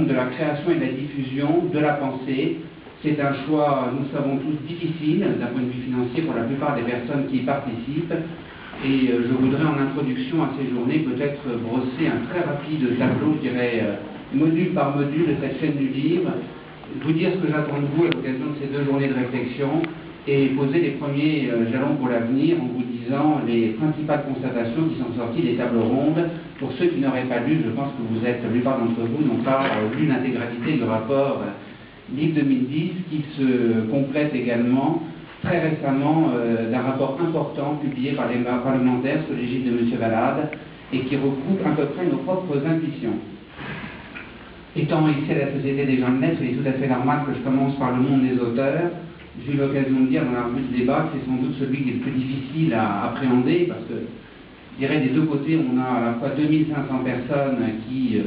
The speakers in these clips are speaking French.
de la création et de la diffusion de la pensée. C'est un choix, nous le savons tous, difficile d'un point de vue financier pour la plupart des personnes qui y participent. Et je voudrais en introduction à ces journées peut-être brosser un très rapide tableau, je dirais, module par module de cette chaîne du livre, vous dire ce que j'attends de vous à l'occasion de ces 2 journées de réflexion et poser les premiers jalons pour l'avenir en vous disant les principales constatations qui sont sorties des tables rondes. Pour ceux qui n'auraient pas lu, je pense que vous êtes, la plupart d'entre vous, n'ont pas lu l'intégralité du rapport Livre 2010 qui se complète également très récemment d'un rapport important publié par les parlementaires sous l'égide de M. Valade et qui regroupe à peu près nos propres intuitions. Étant ici à la Société des gens de lettres, il est tout à fait normal que je commence par le monde des auteurs. J'ai eu l'occasion de dire dans la revue de débat que c'est sans doute celui qui est le plus difficile à appréhender parce que, je dirais, des deux côtés, on a à la fois 2500 personnes qui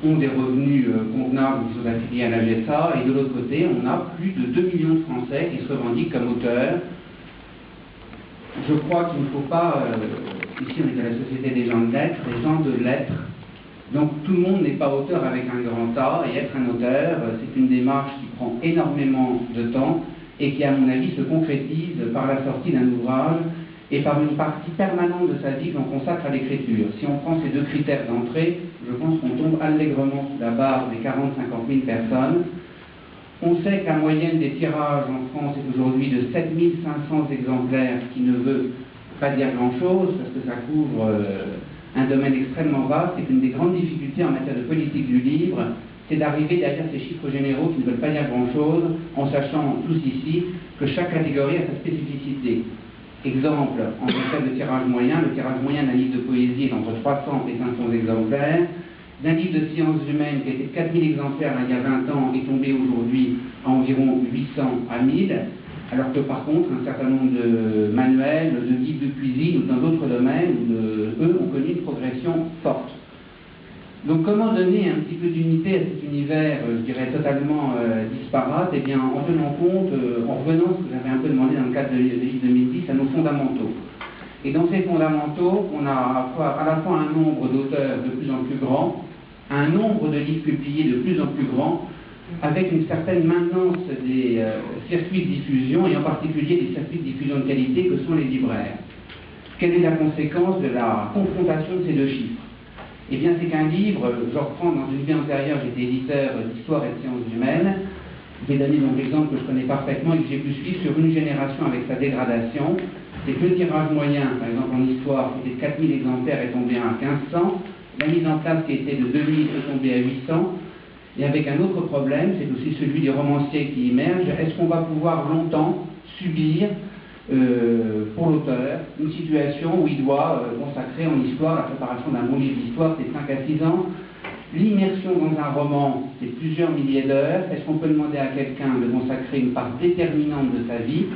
ont des revenus convenables qui sont affiliés à la GSA, et de l'autre côté, on a plus de 2 millions de Français qui se revendiquent comme auteurs. Je crois qu'il ne faut pas, ici on est à la Société des gens de lettres, les gens de lettres, donc tout le monde n'est pas auteur avec un grand A, et être un auteur, c'est une démarche qui prend énormément de temps, et qui, à mon avis, se concrétise par la sortie d'un ouvrage, et par une partie permanente de sa vie qu'on consacre à l'écriture. Si on prend ces 2 critères d'entrée, je pense qu'on tombe allègrement sous la barre des 40-50 000 personnes. On sait que la moyenne des tirages en France est aujourd'hui de 7 500 exemplaires, ce qui ne veut pas dire grand-chose, parce que ça couvre un domaine extrêmement vaste, et qu'une des grandes difficultés en matière de politique du livre, c'est d'arriver derrière ces chiffres généraux qui ne veulent pas dire grand-chose, en sachant tous ici que chaque catégorie a sa spécificité. Exemple, en matière de tirage moyen, le tirage moyen d'un livre de poésie est entre 300 et 500 exemplaires. D'un livre de sciences humaines qui était 4000 exemplaires il y a 20 ans est tombé aujourd'hui à environ 800 à 1000, alors que par contre, un certain nombre de manuels, de guides de cuisine ou dans d'autres domaines, eux ont connu une progression forte. Donc comment donner un petit peu d'unité à cet univers, je dirais, totalement disparate? Eh bien, en tenant compte, en revenant à ce que j'avais un peu demandé dans le cadre de l'Élysée 2010, à nos fondamentaux. Et dans ces fondamentaux, on a à la fois un nombre d'auteurs de plus en plus grand, un nombre de livres publiés de plus en plus grand, avec une certaine maintenance des circuits de diffusion, et en particulier des circuits de diffusion de qualité que sont les libraires. Quelle est la conséquence de la confrontation de ces 2 chiffres? Eh bien, c'est qu'un livre, je reprends dans une vie antérieure, j'étais éditeur d'histoire et de sciences humaines, j'ai donné donc l'exemple que je connais parfaitement et que j'ai pu suivre sur une génération avec sa dégradation. C'est que le tirage moyen, par exemple en histoire, qui était de 4000 exemplaires, est tombé à 1500, la mise en place qui était de 2000 est tombée à 800, et avec un autre problème, c'est aussi celui des romanciers qui émergent. Est-ce qu'on va pouvoir longtemps subir pour l'auteur une situation où il doit consacrer en histoire, la préparation d'un bon livre d'histoire, c'est 5 à 6 ans. L'immersion dans un roman, c'est plusieurs milliers d'heures. Est-ce qu'on peut demander à quelqu'un de consacrer une part déterminante de sa vie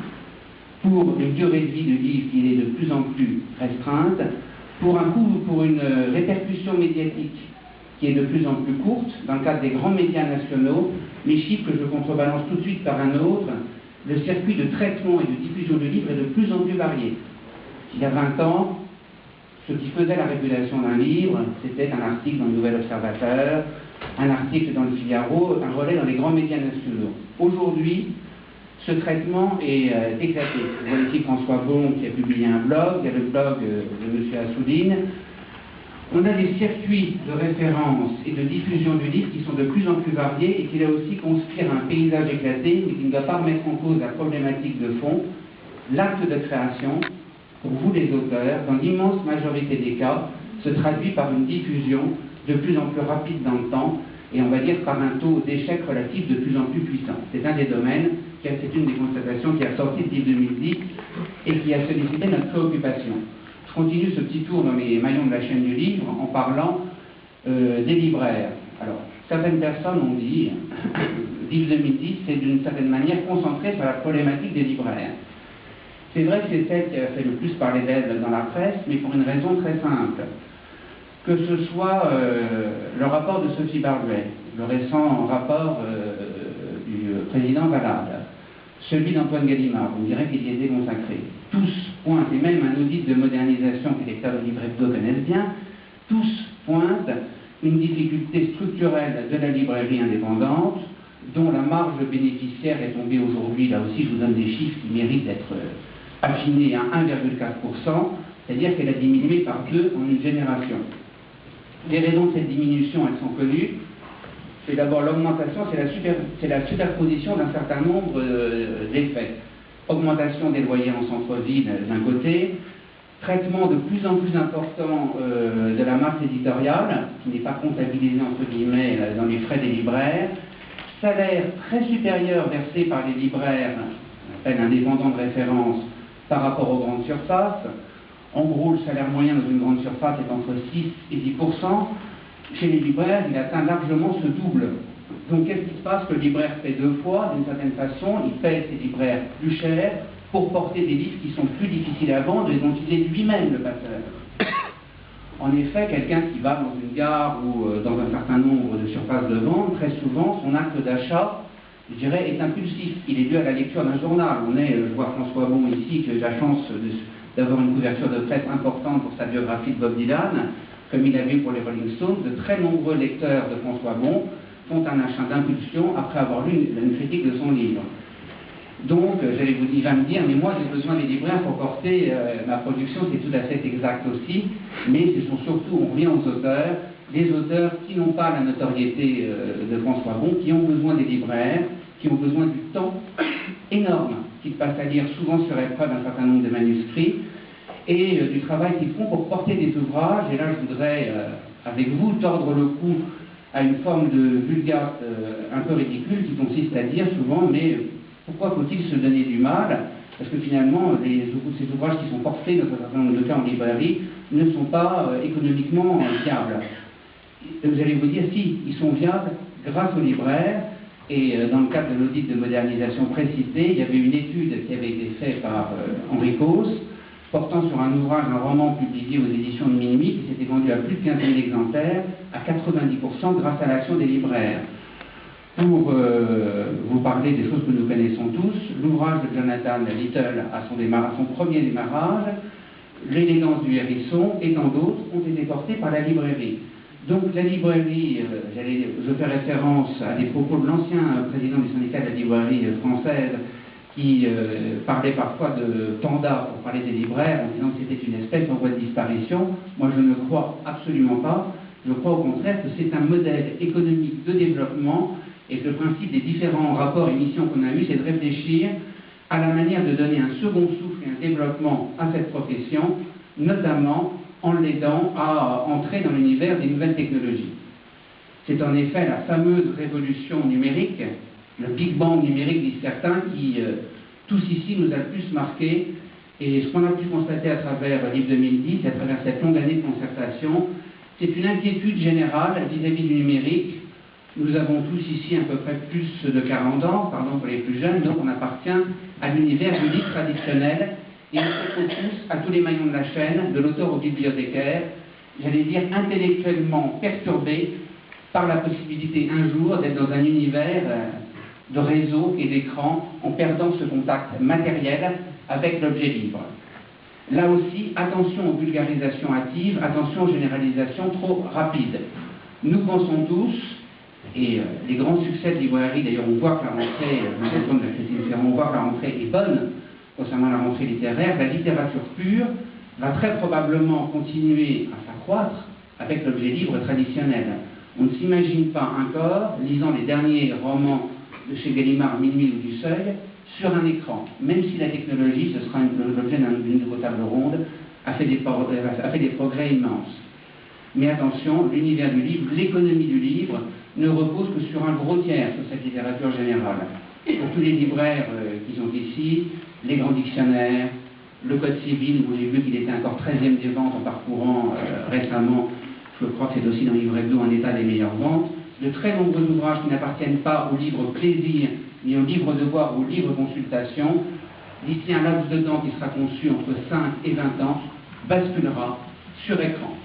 pour une durée de vie de livre qui est de plus en plus restreinte, pour une répercussion médiatique qui est de plus en plus courte, dans le cadre des grands médias nationaux, les chiffres que je contrebalance tout de suite par un autre, le circuit de traitement et de diffusion de livres est de plus en plus varié. Il y a 20 ans, ce qui faisait la réputation d'un livre, c'était un article dans le Nouvel Observateur, un article dans le Figaro, un relais dans les grands médias nationaux. Aujourd'hui, ce traitement est éclaté. Vous voyez ici François Bon qui a publié un blog, il y a le blog de M. Assouline. On a des circuits de référence et de diffusion du livre qui sont de plus en plus variés et qui là aussi conspirent un paysage éclaté, mais qui ne doit pas remettre en cause la problématique de fond. L'acte de création, pour vous les auteurs, dans l'immense majorité des cas, se traduit par une diffusion de plus en plus rapide dans le temps, et on va dire par un taux d'échec relatif de plus en plus puissant. C'est un des domaines, c'est une des constatations qui a sorti de livre 2010 et qui a sollicité notre préoccupation. Je continue ce petit tour dans les maillons de la chaîne du livre en parlant des libraires. Alors, certaines personnes ont dit, livre 2010, c'est d'une certaine manière concentré sur la problématique des libraires. C'est vrai que c'est celle qui a fait le plus parler d'elle dans la presse, mais pour une raison très simple. Que ce soit le rapport de Sophie Barguet, le récent rapport du président Valade, celui d'Antoine Gallimard, on dirait qu'il y était consacré. Tous pointent, et même un audit de modernisation que les lecteurs de Livre Hebdo connaissent bien, tous pointent une difficulté structurelle de la librairie indépendante, dont la marge bénéficiaire est tombée aujourd'hui, là aussi je vous donne des chiffres qui méritent d'être affinés à 1,4%, c'est-à-dire qu'elle a diminué par 2 en une génération. Les raisons de cette diminution, elles sont connues. C'est d'abord l'augmentation, c'est la superposition d'un certain nombre d'effets. Augmentation des loyers en centre-ville d'un côté, traitement de plus en plus important de la masse éditoriale, qui n'est pas comptabilisé entre guillemets dans les frais des libraires, salaire très supérieur versé par les libraires, on appelle indépendants de référence, par rapport aux grandes surfaces. En gros, le salaire moyen dans une grande surface est entre 6 et 10%. Chez les libraires, il atteint largement ce double. Donc, qu'est-ce qui se passe? Que le libraire paie 2 fois, d'une certaine façon, il paie ses libraires plus cher pour porter des livres qui sont plus difficiles à vendre et dont il est lui-même le passeur. En effet, quelqu'un qui va dans une gare ou dans un certain nombre de surfaces de vente, très souvent, son acte d'achat, je dirais, est impulsif. Il est dû à la lecture d'un journal. Je vois François Bon ici, qui a eu la chance d'avoir une couverture de presse importante pour sa biographie de Bob Dylan, comme il avait pour les Rolling Stones. De très nombreux lecteurs de François Bon font un achat d'impulsion après avoir lu une critique de son livre. Donc, il va me dire, mais moi j'ai besoin des libraires pour porter ma production, c'est tout à fait exact aussi, mais ce sont surtout, on revient aux auteurs, les auteurs qui n'ont pas la notoriété de François Bon, qui ont besoin des libraires, qui ont besoin du temps énorme qu'ils passent à lire souvent sur épreuve un certain nombre de manuscrits, et du travail qu'ils font pour porter des ouvrages. Et là je voudrais, avec vous, tordre le cou à une forme de vulgate un peu ridicule qui consiste à dire souvent, mais pourquoi faut-il se donner du mal? Parce que finalement, ces ouvrages qui sont portés, dans un certain nombre de cas en librairie, ne sont pas économiquement viables. Vous allez vous dire, si, ils sont viables grâce aux libraires, et dans le cadre de l'audit de modernisation précité, il y avait une étude qui avait été faite par Henri Causse, portant sur un ouvrage, un roman publié aux éditions de Minuit, qui s'était vendu à plus de 15 000 exemplaires, à 90% grâce à l'action des libraires. Pour vous parler des choses que nous connaissons tous, l'ouvrage de Jonathan Little à son premier démarrage, L'élégance du hérisson et tant d'autres ont été portés par la librairie. Donc la librairie, je fais référence à des propos de l'ancien président du syndicat de la librairie française qui parlait parfois de panda pour parler des libraires en disant que c'était une espèce en voie de disparition. Moi je ne crois absolument pas. Je crois au contraire que c'est un modèle économique de développement et que le principe des différents rapports et missions qu'on a eus, c'est de réfléchir à la manière de donner un second souffle et un développement à cette profession, notamment en l'aidant à entrer dans l'univers des nouvelles technologies. C'est en effet la fameuse révolution numérique, le Big Bang numérique, disent certains, qui tous ici nous a le plus marqué. Et ce qu'on a pu constater à travers l'IF 2010, à travers cette longue année de concertation, c'est une inquiétude générale vis-à-vis du numérique. Nous avons tous ici à peu près plus de 40 ans, pardon pour les plus jeunes, donc on appartient à l'univers du livre traditionnel et on se retrouve tous à tous les maillons de la chaîne, de l'auteur au bibliothécaire, j'allais dire intellectuellement perturbé par la possibilité un jour d'être dans un univers de réseau et d'écran en perdant ce contact matériel avec l'objet libre. Là aussi, attention aux vulgarisations hâtives, attention aux généralisations trop rapides. Nous pensons tous, et les grands succès de librairie, d'ailleurs on voit que la rentrée, je me retourne vers Christine Ferrand, on voit que la rentrée est bonne concernant la rentrée littéraire, la littérature pure va très probablement continuer à s'accroître avec l'objet libre traditionnel. On ne s'imagine pas encore, lisant les derniers romans de chez Gallimard, Minuit ou du Seuil, sur un écran, même si la technologie, ce sera l'objet d'une nouveau table ronde, a fait des progrès immenses. Mais attention, l'univers du livre, l'économie du livre, ne repose que sur un gros tiers sur cette littérature générale. Pour tous les libraires qui sont ici, les grands dictionnaires, le code civil, où j'ai vu qu'il était encore 13e des ventes en parcourant récemment, je crois que c'est aussi dans Livre Hebdo un état des meilleures ventes, de très nombreux ouvrages qui n'appartiennent pas au livre plaisir, ni au livre devoir ou au livre consultation, d'ici un laps de temps qui sera conçu entre 5 et 20 ans, basculera sur écran.